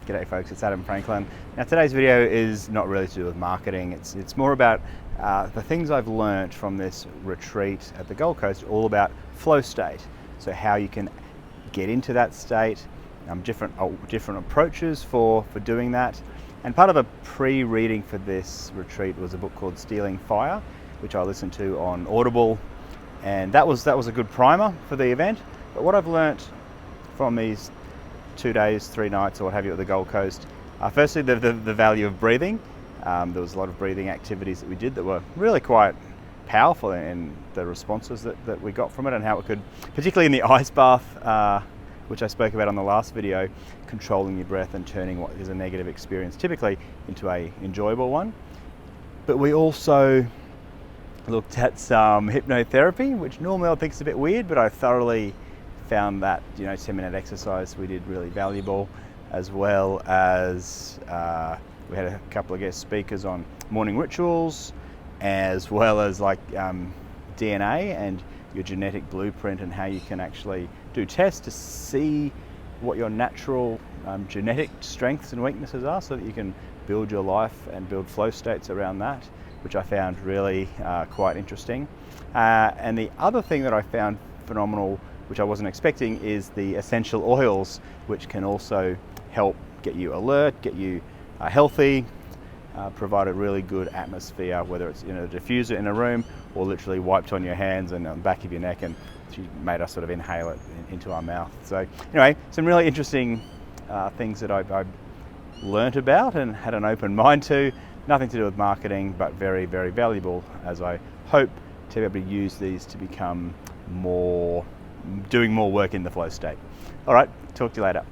G'day folks, it's Adam Franklin. Now today's video is not really to do with marketing, it's more about the things I've learnt from this retreat at the Gold Coast, all about flow state. So how you can get into that state, different approaches for doing that. And part of a pre-reading for this retreat was a book called Stealing Fire, which I listened to on Audible, and that was a good primer for the event. But what I've learnt from these 2 days, 3 nights, or what have you at the Gold Coast. Firstly, the value of breathing. There was a lot of breathing activities that we did that were really quite powerful in the responses that we got from it, and how it could, particularly in the ice bath, which I spoke about on the last video, controlling your breath and turning what is a negative experience typically into an enjoyable one. But we also looked at some hypnotherapy, which normally I think is a bit weird, but I thoroughly found that 10-minute exercise we did really valuable, as well as we had a couple of guest speakers on morning rituals, as well as DNA and your genetic blueprint, and how you can actually do tests to see what your natural genetic strengths and weaknesses are, so that you can build your life and build flow states around that, which I found really quite interesting. And the other thing that I found phenomenal, which I wasn't expecting, is the essential oils, which can also help get you alert, get you healthy, provide a really good atmosphere, whether it's in a diffuser in a room or literally wiped on your hands and on the back of your neck, and she made us sort of inhale it into our mouth. So anyway, some really interesting things that I learnt about and had an open mind to. Nothing to do with marketing, but very, very valuable, as I hope to be able to use these to become doing more work in the flow state. All right, talk to you later.